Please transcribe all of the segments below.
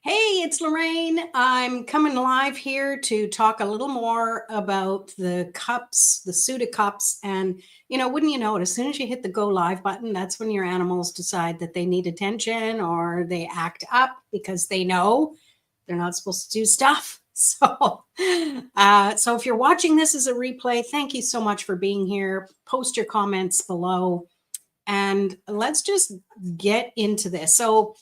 Hey, it's Lorraine. I'm coming live here to talk a little more about the cups, the suit of cups. And, wouldn't you know it, as soon as you hit the go live button, that's when your animals decide that they need attention or they act up because they know they're not supposed to do stuff. So if you're watching this as a replay, thank you so much for being here. Post your comments below and let's just get into this. So,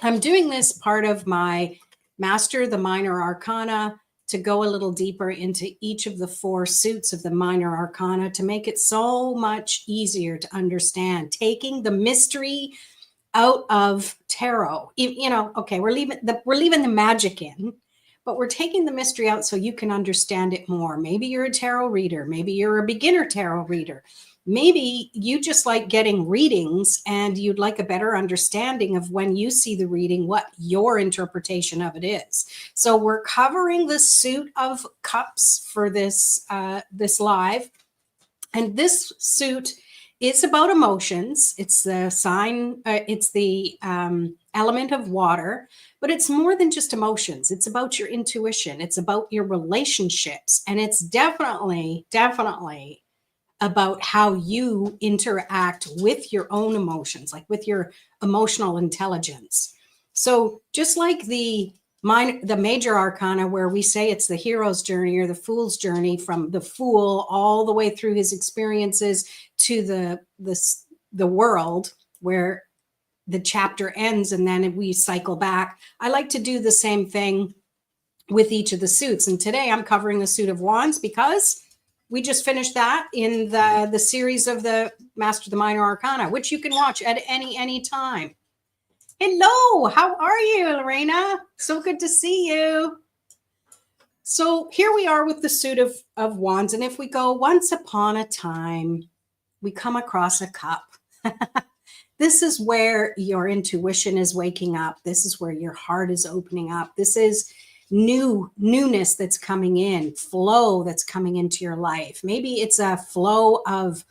I'm doing this part of my Master the Minor Arcana to go a little deeper into each of the four suits of the Minor Arcana to make it so much easier to understand, taking the mystery out of tarot. Okay, we're leaving the magic in, but we're taking the mystery out so you can understand it more. Maybe you're a tarot reader, maybe you're a beginner tarot reader. Maybe you just like getting readings and you'd like a better understanding of when you see the reading, what your interpretation of it is. So we're covering the suit of cups for this live. And this suit is about emotions. It's the sign, it's the element of water, but it's more than just emotions. It's about your intuition. It's about your relationships. And it's definitely about how you interact with your own emotions, like with your emotional intelligence. So just like the major arcana, where we say it's the hero's journey or the fool's journey, from the fool all the way through his experiences to the world where the chapter ends and then we cycle back. I like to do the same thing with each of the suits. And today I'm covering the suit of wands because we just finished that in the series of the Master the Minor Arcana, which you can watch at any time. Hello, how are you, Lorena? So good to see you. So here we are with the suit of wands. And if we go once upon a time, we come across a cup. This is where your intuition is waking up. This is where your heart is opening up. This is newness that's coming in, flow that's coming into your life. Maybe it's a flow of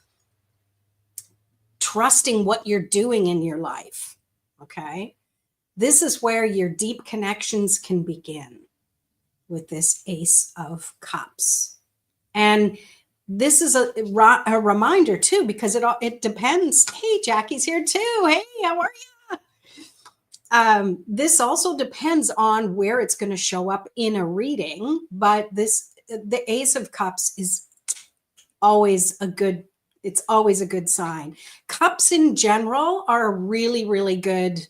trusting what you're doing in your life. Okay. This is where your deep connections can begin with this Ace of Cups. And this is a reminder too, because it depends. Hey, Jackie's here too. Hey, how are you? This also depends on where it's going to show up in a reading, but the Ace of Cups is always a good sign. Cups in general are really, really good.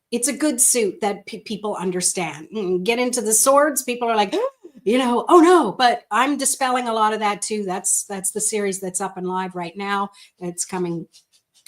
It's a good suit that people understand. Get into the swords, people are like, oh no, but I'm dispelling a lot of that too. That's the series that's up and live right now. It's coming.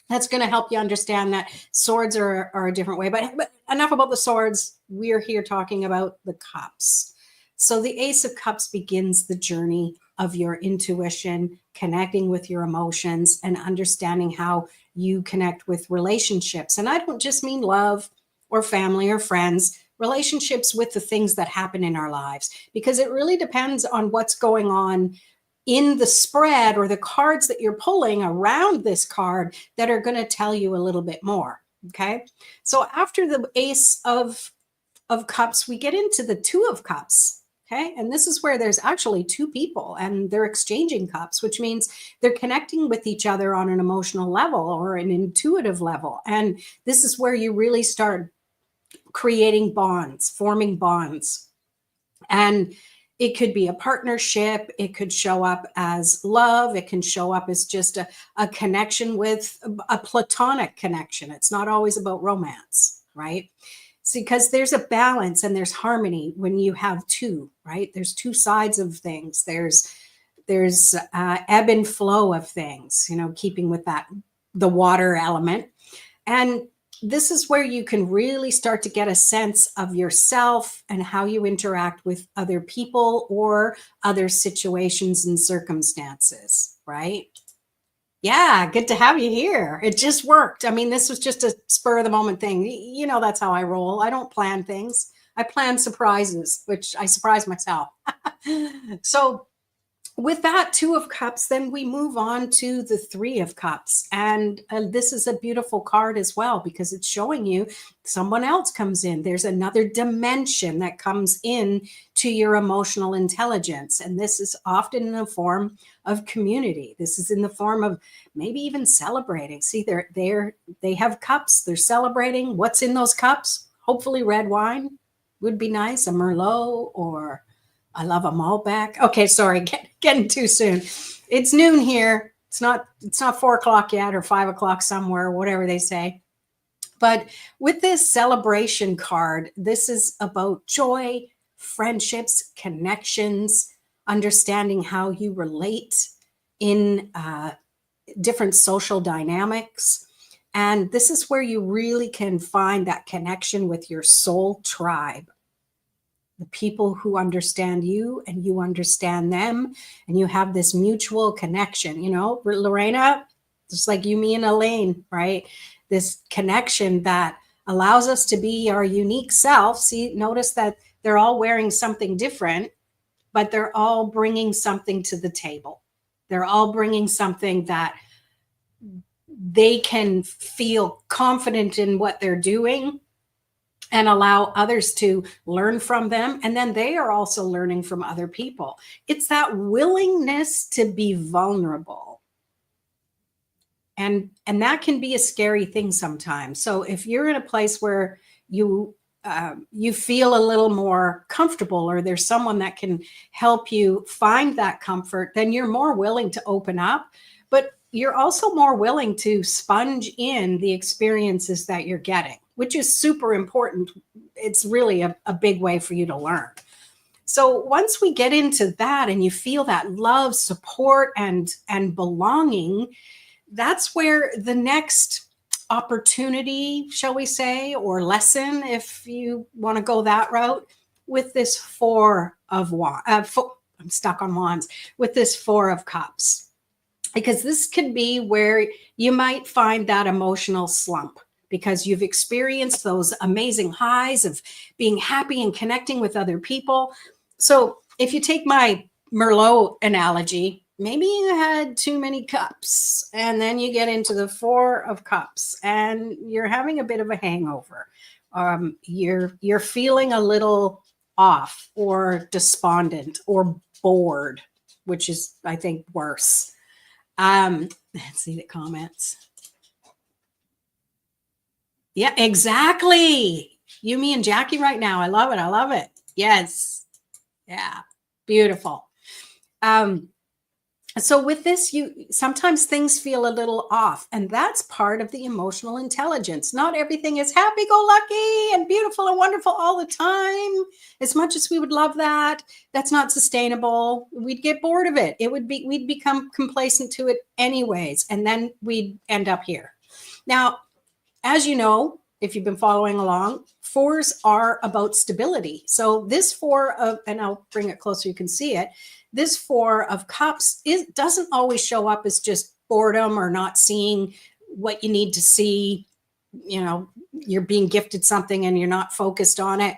That's going to help you understand that swords are a different way. But enough about the swords. We're here talking about the cups. So the Ace of Cups begins the journey of your intuition, connecting with your emotions, and understanding how you connect with relationships. And I don't just mean love or family or friends, relationships with the things that happen in our lives, because it really depends on what's going on in the spread or the cards that you're pulling around this card that are going to tell you a little bit more. Okay. So after the Ace of Cups, we get into the Two of Cups. Okay. And this is where there's actually two people and they're exchanging cups, which means they're connecting with each other on an emotional level or an intuitive level. And this is where you really start creating bonds, forming bonds. And it could be a partnership. It could show up as love. It can show up as just a connection with a platonic connection. It's not always about romance, right? See, because there's a balance and there's harmony when you have two, right? There's two sides of things. There's ebb and flow of things, keeping with the water element. And this is where you can really start to get a sense of yourself and how you interact with other people or other situations and circumstances, right? Yeah, good to have you here. It just worked. I mean, this was just a spur of the moment thing. That's how I roll. I don't plan things. I plan surprises, which I surprise myself. So with that Two of Cups, then we move on to the Three of Cups. And this is a beautiful card as well, because it's showing you someone else comes in. There's another dimension that comes in to your emotional intelligence. And this is often in the form of community. This is in the form of maybe even celebrating. See, they have cups. They're celebrating. What's in those cups? Hopefully red wine would be nice, a Merlot, or I love a Malbec. Okay, sorry, getting too soon. It's noon here. It's not 4 o'clock yet, or 5 o'clock somewhere, whatever they say. But with this celebration card, this is about joy, friendships, connections, understanding how you relate in different social dynamics. And this is where you really can find that connection with your soul tribe, the people who understand you and you understand them, and you have this mutual connection. You know, Lorena, just like you, me, and Elaine, right? This connection that allows us to be our unique self. See, notice that they're all wearing something different, but they're all bringing something to the table. They're all bringing something that they can feel confident in what they're doing and allow others to learn from them. And then they are also learning from other people. It's that willingness to be vulnerable. And that can be a scary thing sometimes. So if you're in a place where you feel a little more comfortable, or there's someone that can help you find that comfort, then you're more willing to open up. But you're also more willing to sponge in the experiences that you're getting, which is super important. It's really a big way for you to learn. So once we get into that and you feel that love, support, and belonging, that's where the next opportunity, shall we say, or lesson, if you want to go that route, with this Four of Wands. I'm stuck on wands. With this Four of Cups. Because this could be where you might find that emotional slump, because you've experienced those amazing highs of being happy and connecting with other people. So if you take my Merlot analogy, maybe you had too many cups, and then you get into the Four of Cups and you're having a bit of a hangover. You're feeling a little off, or despondent, or bored, which is, I think, worse. Let's see the comments. Yeah, exactly. You, me, and Jackie right now. I love it. I love it. Yes. Yeah. Beautiful. So with this, sometimes things feel a little off, and that's part of the emotional intelligence. Not everything is happy-go-lucky and beautiful and wonderful all the time. As much as we would love that, that's not sustainable. We'd get bored of it. We'd become complacent to it anyways, and then we'd end up here. Now, as you know, if you've been following along, fours are about stability. So this and I'll bring it closer, you can see it. This Four of Cups doesn't always show up as just boredom or not seeing what you need to see. You know, you're being gifted something and you're not focused on it.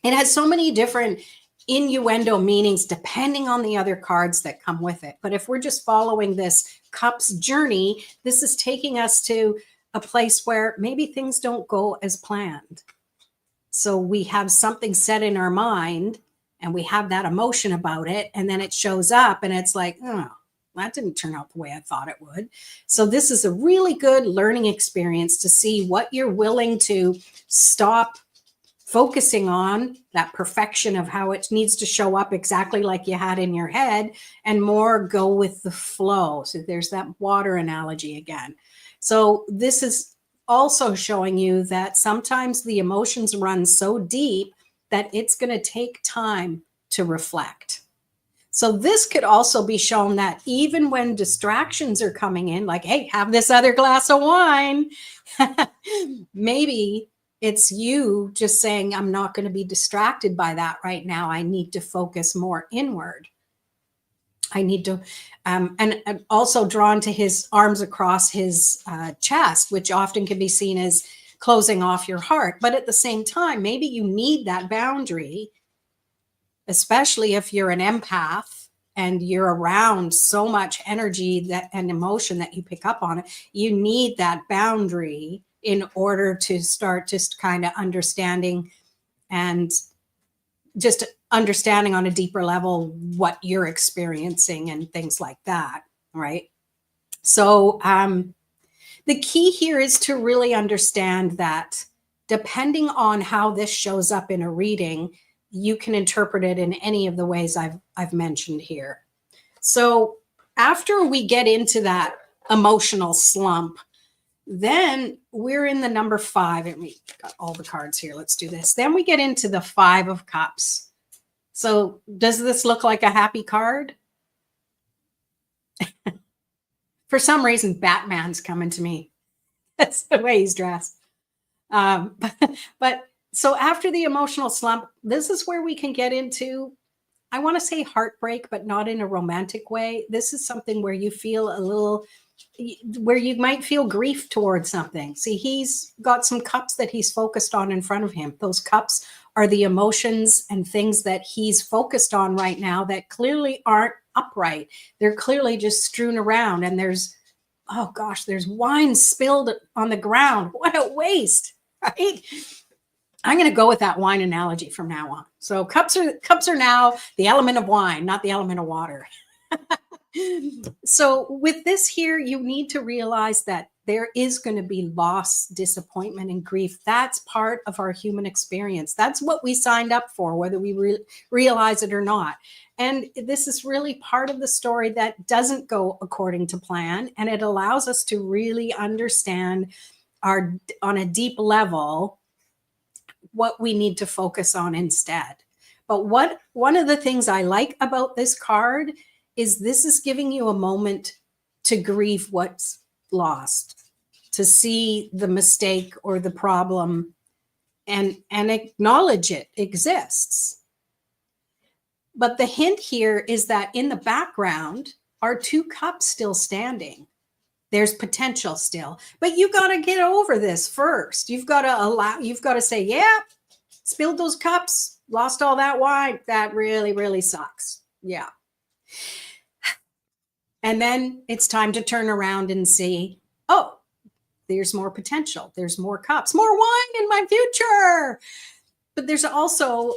It has so many different innuendo meanings depending on the other cards that come with it. But if we're just following this Cups journey, this is taking us to a place where maybe things don't go as planned. So we have something set in our mind, and we have that emotion about it, and then it shows up and it's like, oh, that didn't turn out the way I thought it would. So this is a really good learning experience to see what you're willing to stop focusing on, that perfection of how it needs to show up exactly like you had in your head, and more go with the flow. So there's that water analogy again. So this is also showing you that sometimes the emotions run so deep that it's going to take time to reflect. So this could also be shown that even when distractions are coming in, like, hey, have this other glass of wine, maybe it's you just saying, I'm not going to be distracted by that right now. I need to focus more inward. I need to, and also drawn to his arms across his chest, which often can be seen as closing off your heart. But at the same time, maybe you need that boundary, especially if you're an empath and you're around so much energy that and emotion that you pick up on it, you need that boundary in order to start just kind of understanding and just understanding on a deeper level what you're experiencing and things like that, right? So the key here is to really understand that depending on how this shows up in a reading, you can interpret it in any of the ways I've mentioned here. So after we get into that emotional slump, then we're in the number 5, and we got all the cards here. Let's do this. Then we get into the 5 of Cups. So does this look like a happy card? For some reason, Batman's coming to me. That's the way he's dressed. But so after the emotional slump, this is where we can get into, I want to say heartbreak, but not in a romantic way. This is something where you feel a little, where you might feel grief towards something. See, he's got some cups that he's focused on in front of him. Those cups are the emotions and things that he's focused on right now that clearly aren't upright. They're clearly just strewn around, and there's, oh gosh, there's wine spilled on the ground. What a waste, right? I'm going to go with that wine analogy from now on. So cups are now the element of wine, not the element of water. So with this here, you need to realize that there is going to be loss, disappointment, and grief. That's part of our human experience. That's what we signed up for, whether we realize it or not. And this is really part of the story that doesn't go according to plan. And it allows us to really understand on a deep level what we need to focus on instead. But one of the things I like about this card is this is giving you a moment to grieve what's lost, to see the mistake or the problem and acknowledge it exists. But the hint here is that in the background are 2 cups still standing. There's potential still, but you got to get over this first. You've got to say, yeah, spilled those cups, lost all that wine. That really, really sucks. Yeah. And then it's time to turn around and see, oh, there's more potential. There's more cups, more wine in my future. But there's also,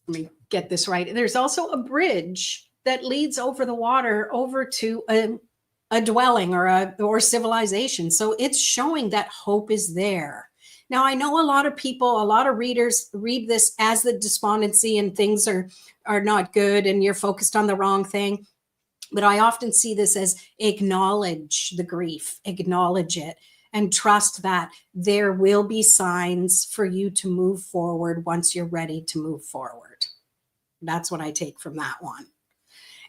let me get this right. There's also a bridge that leads over the water over to a dwelling or civilization. So it's showing that hope is there. Now, I know a lot of people, a lot of readers read this as the despondency and things are not good and you're focused on the wrong thing. But I often see this as acknowledge the grief, acknowledge it, and trust that there will be signs for you to move forward once you're ready to move forward. That's what I take from that one.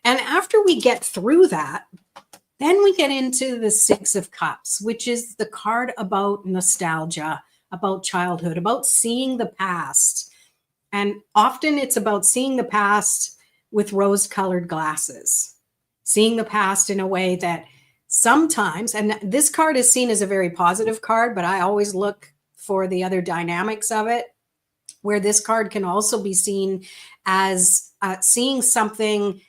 And after we get through that, then we get into the 6 of Cups, which is the card about nostalgia, about childhood, about seeing the past. And often it's about seeing the past with rose-colored glasses. Seeing the past in a way that sometimes, and this card is seen as a very positive card, but I always look for the other dynamics of it, where this card can also be seen as seeing something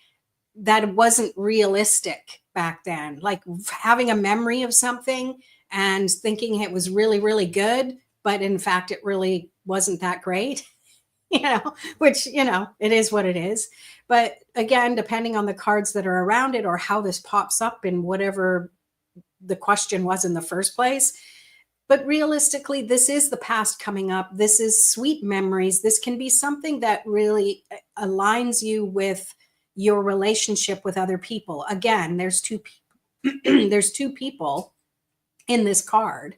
that wasn't realistic back then, like having a memory of something and thinking it was really, really good, but in fact, it really wasn't that great. Which, it is what it is. But again, depending on the cards that are around it or how this pops up in whatever the question was in the first place. But realistically, this is the past coming up. This is sweet memories. This can be something that really aligns you with your relationship with other people. Again, there's 2 there's 2 people in this card.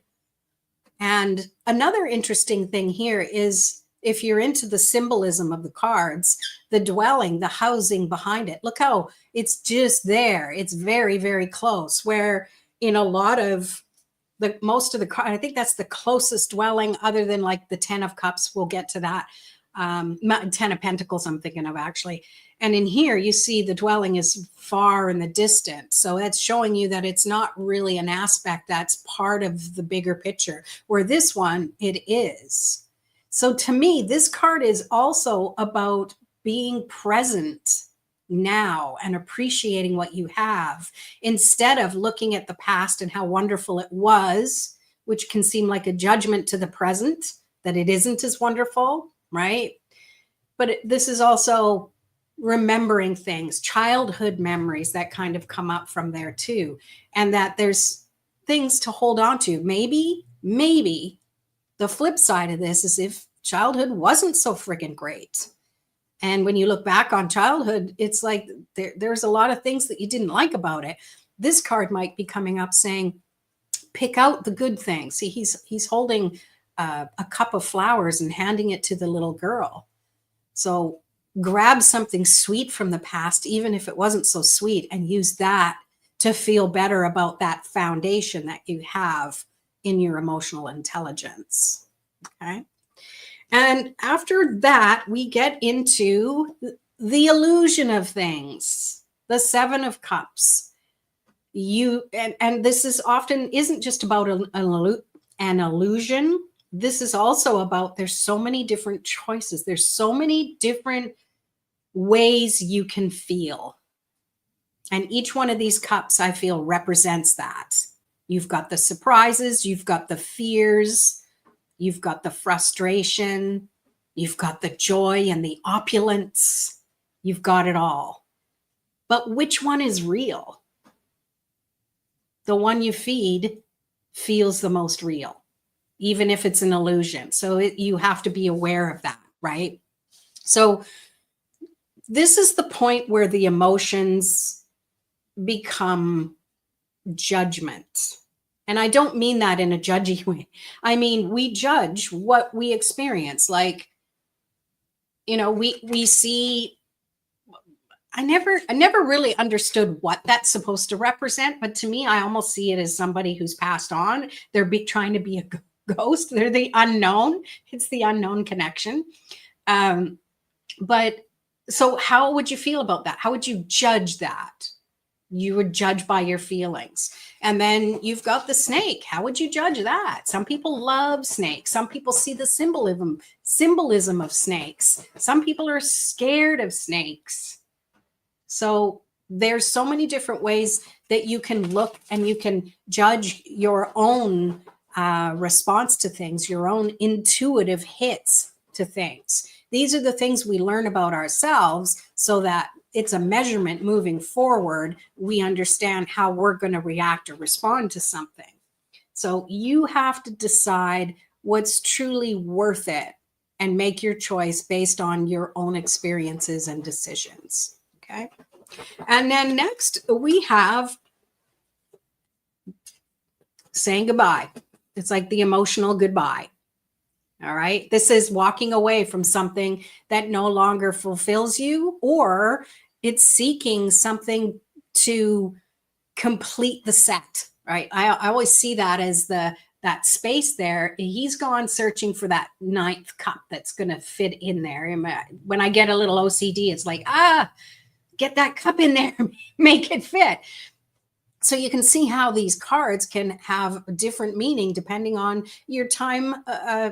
And another interesting thing here is, if you're into the symbolism of the cards, the dwelling, the housing behind it, look how it's just there. It's very, very close. Where in a lot of most of the cards, I think that's the closest dwelling other than like the 10 of Cups. We'll get to that. 10 of Pentacles, I'm thinking of actually. And in here, you see the dwelling is far in the distance. So that's showing you that it's not really an aspect that's part of the bigger picture, where this one, it is. So to me, this card is also about being present now and appreciating what you have instead of looking at the past and how wonderful it was, which can seem like a judgment to the present that it isn't as wonderful, right? But this is also remembering things, childhood memories that kind of come up from there too, and that there's things to hold on to. Maybe the flip side of this is if childhood wasn't so friggin' great. And when you look back on childhood, it's like there's a lot of things that you didn't like about it. This card might be coming up saying, pick out the good things. See, he's holding a cup of flowers and handing it to the little girl. So grab something sweet from the past, even if it wasn't so sweet, and use that to feel better about that foundation that you have in your emotional intelligence. Okay. And after that, we get into the illusion of things, the Seven of Cups. And this is often isn't just about an illusion. This is also about there's so many different choices. There's so many different ways you can feel. And each one of these cups, I feel, represents that. You've got the surprises, you've got the fears, you've got the frustration, you've got the joy and the opulence. You've got it all. But which one is real? The one you feed feels the most real, even if it's an illusion. So you have to be aware of that, right? So this is the point where the emotions become judgment. And I don't mean that in a judgy way. I mean, we judge what we experience. Like, we see, I never really understood what that's supposed to represent, but to me, I almost see it as somebody who's passed on. They're trying to be a ghost. They're the unknown. It's the unknown connection. But so how would you feel about that? How would you judge that? You would judge by your feelings. And then you've got the snake. How would you judge that? Some people love snakes. Some people see the symbolism of snakes. Some people are scared of snakes. So there's so many different ways that you can look and you can judge your own response to things, your own intuitive hits to things. These are the things we learn about ourselves so that it's a measurement moving forward. We understand how we're going to react or respond to something. So you have to decide what's truly worth it and make your choice based on your own experiences and decisions. Okay. And then next we have saying goodbye. It's like the emotional goodbye. All right. This is walking away from something that no longer fulfills you, or it's seeking something to complete the set, right? I always see that as that space there. He's gone searching for that ninth cup that's going to fit in there. When I get a little OCD, it's like, get that cup in there, make it fit. So you can see how these cards can have a different meaning depending on your time,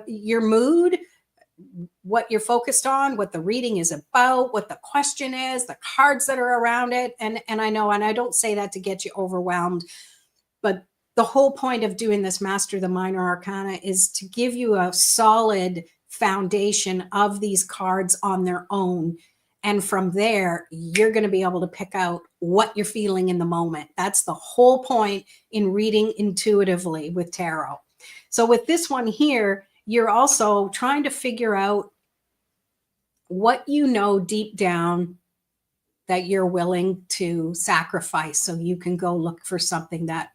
your mood, what you're focused on, what the reading is about, what the question is, the cards that are around it. And I know, and I don't say that to get you overwhelmed, but the whole point of doing this Master the Minor Arcana is to give you a solid foundation of these cards on their own. And from there, you're going to be able to pick out what you're feeling in the moment. That's the whole point in reading intuitively with tarot. So with this one here, you're also trying to figure out what you know deep down that you're willing to sacrifice so you can go look for something that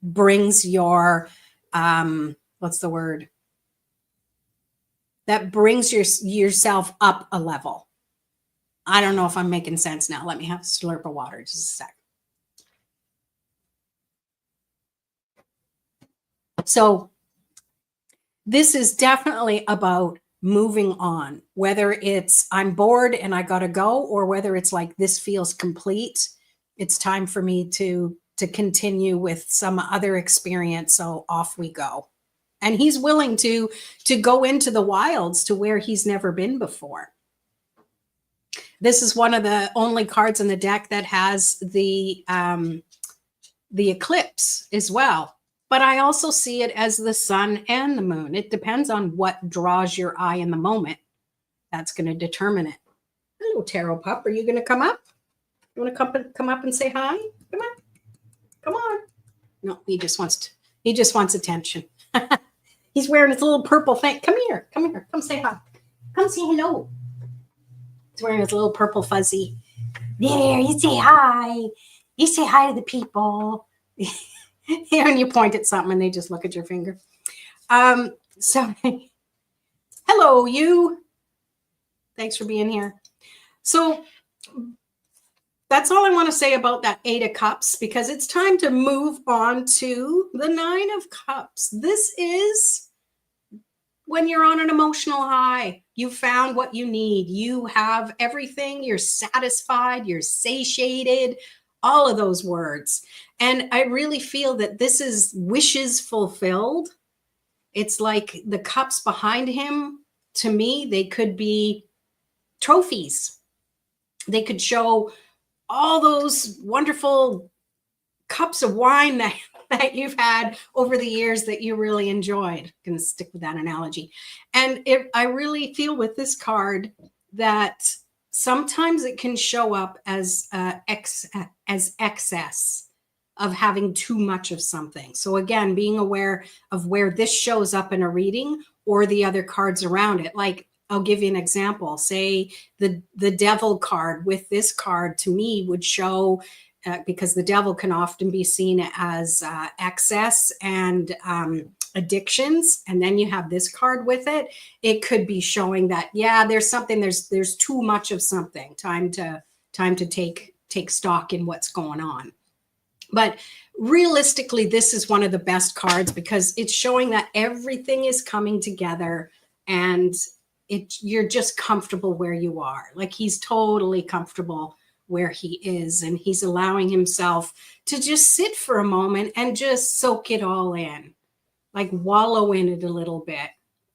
brings your, what's the word? That brings yourself up a level. I don't know if I'm making sense now. Let me have a slurp of water just a sec. So this is definitely about moving on, whether it's I'm bored and I got to go, or whether it's like this feels complete. It's time for me to continue with some other experience. So off we go. And he's willing to go into the wilds to where he's never been before. This is one of the only cards in the deck that has the eclipse as well. But I also see it as the sun and the moon. It depends on what draws your eye in the moment. That's going to determine it. Hello, Tarot Pup. Are you going to come up? You want to come up and say hi? Come on. Come on. No, he just wants attention. He's wearing his little purple thing. Come here. Come here. Come say hi. Come say hello. He's wearing his little purple fuzzy. There, you say hi. You say hi to the people. And you point at something and they just look at your finger. So, hello, you. Thanks for being here. So, that's all I want to say about that 8 of Cups, because it's time to move on to the 9 of Cups. This is when you're on an emotional high. You found what you need. You have everything. You're satisfied. You're satiated. All of those words. And I really feel that this is wishes fulfilled. It's like the cups behind him, to me, they could be trophies. They could show all those wonderful cups of wine that you've had over the years that you really enjoyed. I'm going to stick with that analogy. And I really feel with this card that sometimes it can show up as excess of having too much of something. So again, being aware of where this shows up in a reading or the other cards around it. Like, I'll give you an example. Say the devil card with this card to me would show, because the devil can often be seen as excess and addictions. And then you have this card with it. It could be showing that, yeah, there's something, there's too much of something. Time to take stock in what's going on. But realistically, this is one of the best cards because it's showing that everything is coming together and you're just comfortable where you are. Like, he's totally comfortable where he is, and he's allowing himself to just sit for a moment and just soak it all in, like wallow in it a little bit.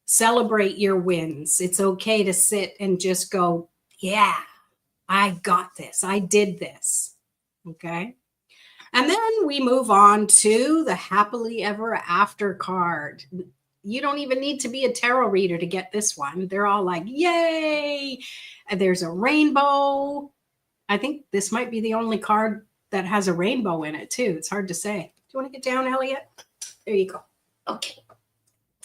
Celebrate your wins. It's okay to sit and just go, yeah, I got this. I did this. Okay. And then we move on to the happily ever after card. You don't even need to be a tarot reader to get this one. They're all like, yay. And there's a rainbow. I think this might be the only card that has a rainbow in it too. It's hard to say. Do you want to get down, Elliot? There you go. Okay.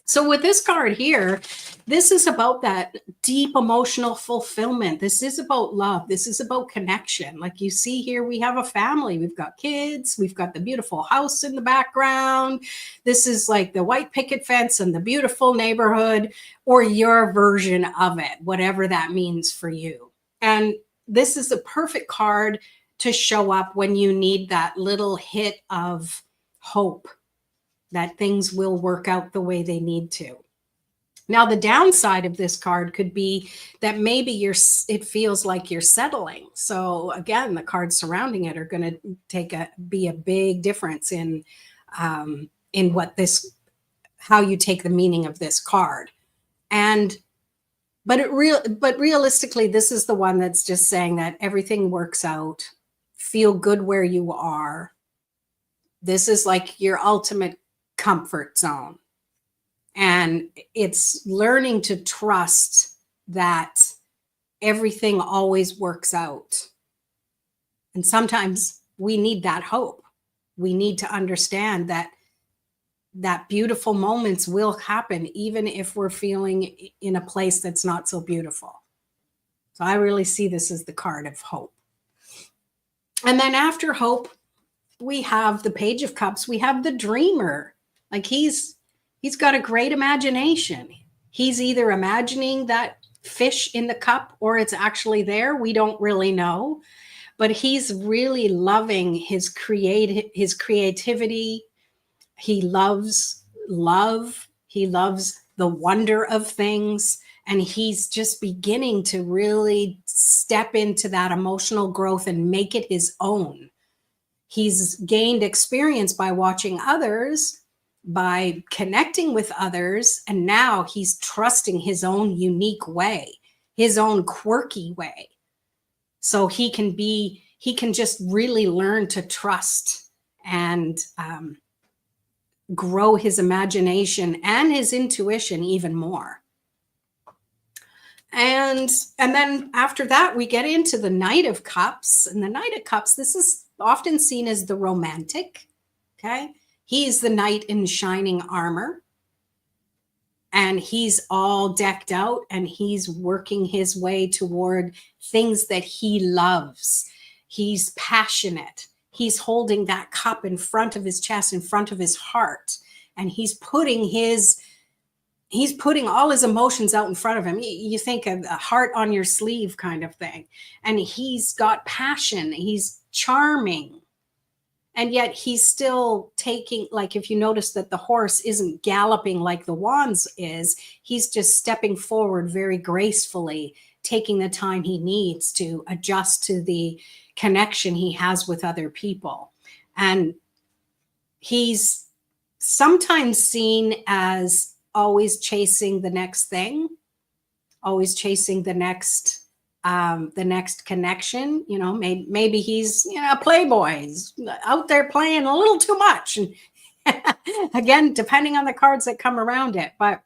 So with this card here, this is about that deep emotional fulfillment. This is about love. This is about connection. Like you see here, we have a family. We've got kids. We've got the beautiful house in the background. This is like the white picket fence and the beautiful neighborhood, or your version of it, whatever that means for you. And this is a perfect card to show up when you need that little hit of hope that things will work out the way they need to. Now, the downside of this card could be that maybe it feels like you're settling. So again, the cards surrounding it are going to be a big difference in what how you take the meaning of this card. But realistically, this is the one that's just saying that everything works out. Feel good where you are. This is like your ultimate comfort zone. And it's learning to trust that everything always works out. And sometimes we need that hope. We need to understand that beautiful moments will happen, even if we're feeling in a place that's not so beautiful. So I really see this as the card of hope. And then after hope, we have the Page of Cups. We have the dreamer. Like he's got a great imagination. He's either imagining that fish in the cup or it's actually there. We don't really know, but he's really loving his creativity. He loves love. He loves the wonder of things. And he's just beginning to really step into that emotional growth and make it his own. He's gained experience by watching others, by connecting with others, and now he's trusting his own unique way, his own quirky way. So he can just really learn to trust and grow his imagination and his intuition even more. And then after that, we get into the Knight of Cups. And the Knight of Cups, this is often seen as the romantic. Okay. He's the knight in shining armor. And he's all decked out and he's working his way toward things that he loves. He's passionate. He's holding that cup in front of his chest, in front of his heart. And he's putting all his emotions out in front of him. You think of a heart on your sleeve kind of thing. And he's got passion. He's charming. And yet he's still taking, like, if you notice that the horse isn't galloping like the Wands is, he's just stepping forward very gracefully, taking the time he needs to adjust to the connection he has with other people. And he's sometimes seen as always chasing the next thing, always chasing the next connection. You know, maybe he's, you know, a playboy. He's out there playing a little too much. And again, depending on the cards that come around it. But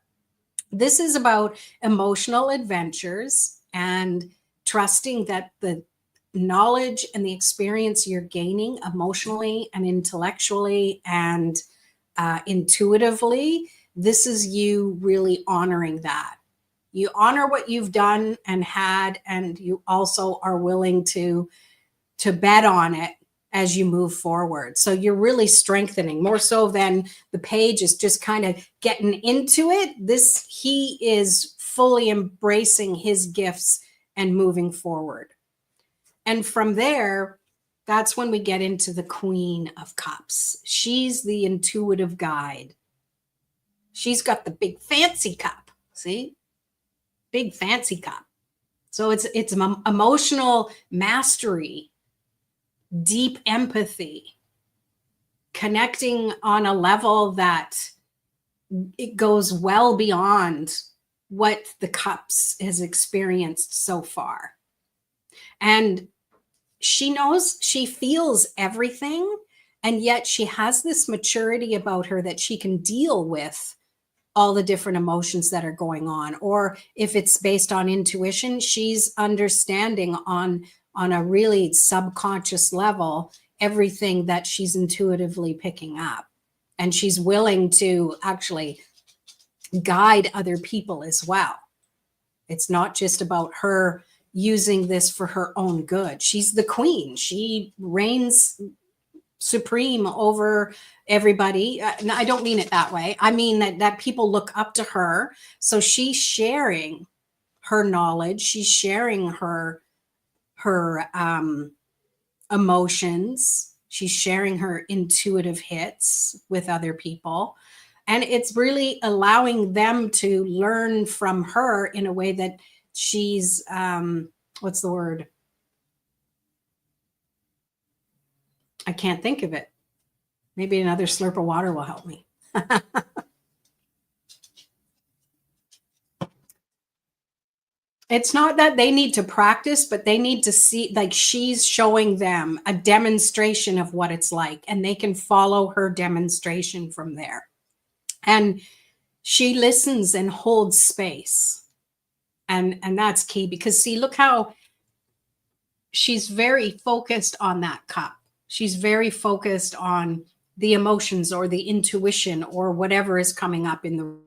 this is about emotional adventures and trusting that the knowledge and the experience you're gaining emotionally and intellectually and intuitively, this is you really honoring that. You honor what you've done and had, and you also are willing to bet on it as you move forward. So you're really strengthening more so than the page is just kind of getting into it. He is fully embracing his gifts and moving forward. And from there, that's when we get into the Queen of Cups. She's the intuitive guide. She's got the big fancy cup. See? Big fancy cup. So it's emotional mastery, deep empathy, connecting on a level that it goes well beyond what the cups has experienced so far. And she knows, she feels everything, and yet she has this maturity about her that she can deal with all the different emotions that are going on. Or if it's based on intuition, she's understanding on a really subconscious level everything that she's intuitively picking up. And she's willing to actually guide other people as well. It's not just about her using this for her own good. She's the queen. She reigns supreme over everybody. I don't mean it that way. I mean that people look up to her. So she's sharing her knowledge. She's sharing her emotions. She's sharing her intuitive hits with other people. And it's really allowing them to learn from her in a way that she's, what's the word? I can't think of it. Maybe another slurp of water will help me. It's not that they need to practice, but they need to see, like, she's showing them a demonstration of what it's like, and they can follow her demonstration from there. And she listens and holds space. And that's key, because see, look how she's very focused on that cup. She's very focused on the emotions or the intuition or whatever is coming up in the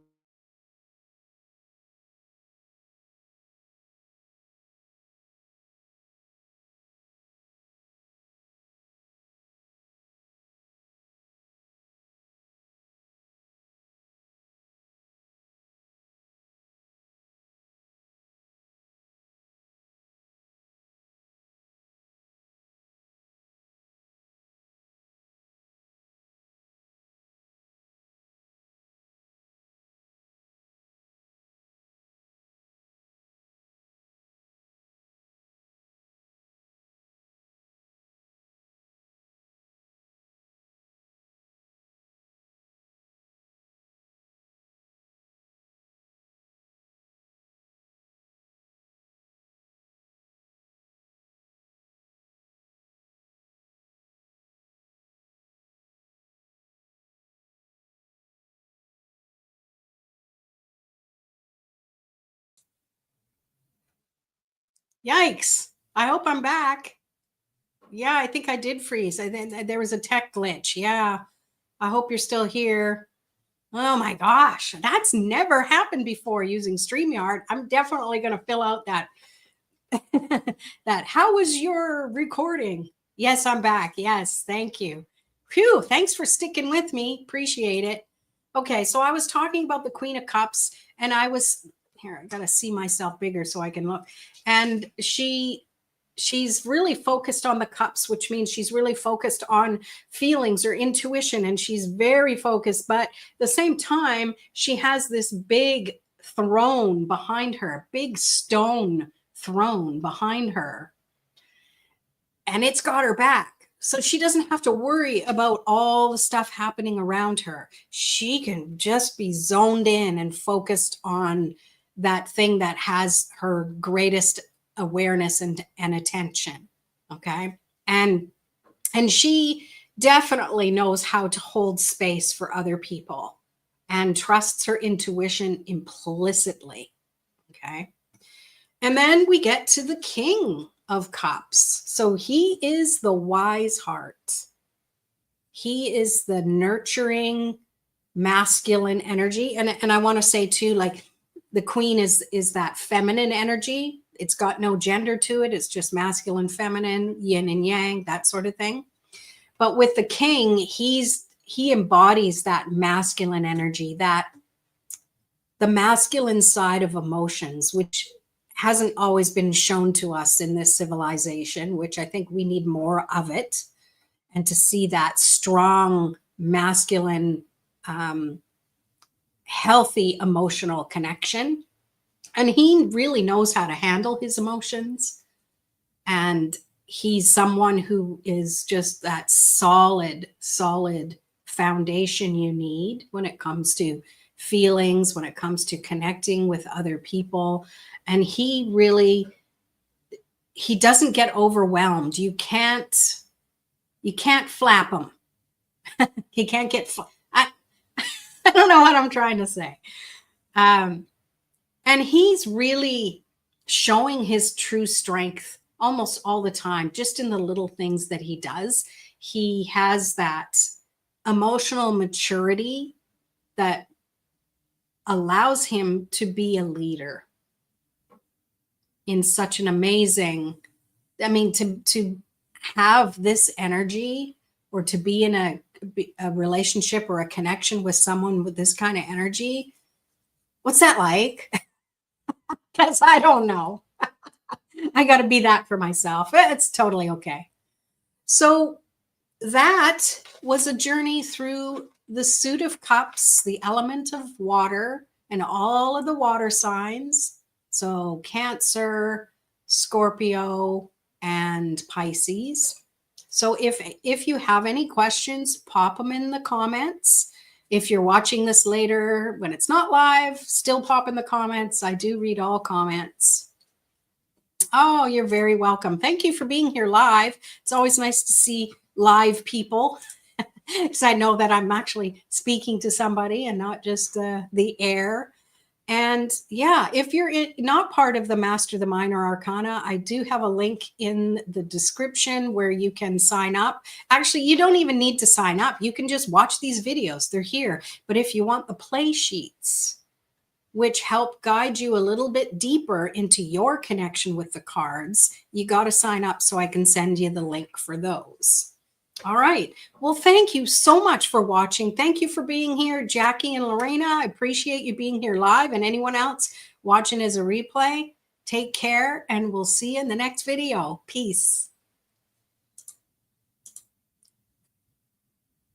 Yikes. I hope I'm back. Yeah, I think I did freeze. There was a tech glitch. Yeah. I hope you're still here. Oh my gosh. That's never happened before using StreamYard. I'm definitely going to fill out that that how was your recording? Yes, I'm back. Yes, thank you. Phew, thanks for sticking with me. Appreciate it. Okay, so I was talking about the Queen of Cups, and I was here, I gotta see myself bigger so I can look. And she's really focused on the cups, which means she's really focused on feelings or intuition, and she's very focused, but at the same time, she has this big throne behind her, big stone throne behind her, and it's got her back. So she doesn't have to worry about all the stuff happening around her. She can just be zoned in and focused on that thing that has her greatest awareness and attention. Okay. And she definitely knows how to hold space for other people and trusts her intuition implicitly. Okay. And then we get to the King of Cups. So he is the wise heart. He is the nurturing masculine energy. And I want to say too, like the Queen is that feminine energy. It's got no gender to it. It's just masculine, feminine, yin and yang, that sort of thing. But with the King, he embodies that masculine energy, that the masculine side of emotions, which hasn't always been shown to us in this civilization, which I think we need more of it, and to see that strong masculine healthy emotional connection. And he really knows how to handle his emotions, and he's someone who is just that solid foundation you need when it comes to feelings, when it comes to connecting with other people. And he doesn't get overwhelmed. You can't flap him. He can't get I don't know what I'm trying to say. And he's really showing his true strength almost all the time, just in the little things that he does. He has that emotional maturity that allows him to be a leader in such an amazing, I mean, to have this energy, or to be in a relationship or a connection with someone with this kind of energy. What's that like? Because I don't know. I got to be that for myself. It's totally okay. So that was a journey through the suit of cups, the element of water, and all of the water signs. So Cancer, Scorpio, and Pisces. So if you have any questions, pop them in the comments. If you're watching this later when it's not live, still pop in the comments. I do read all comments. Oh, you're very welcome. Thank you for being here live. It's always nice to see live people, because I know that I'm actually speaking to somebody and not just the air. And yeah, if you're not part of the Master the Minor Arcana, I do have a link in the description where you can sign up. Actually, you don't even need to sign up. You can just watch these videos. They're here. But if you want the play sheets, which help guide you a little bit deeper into your connection with the cards, you got to sign up so I can send you the link for those. All right. Well, thank you so much for watching. Thank you for being here, Jackie and Lorena. I appreciate you being here live, and anyone else watching as a replay. Take care, and we'll see you in the next video. Peace.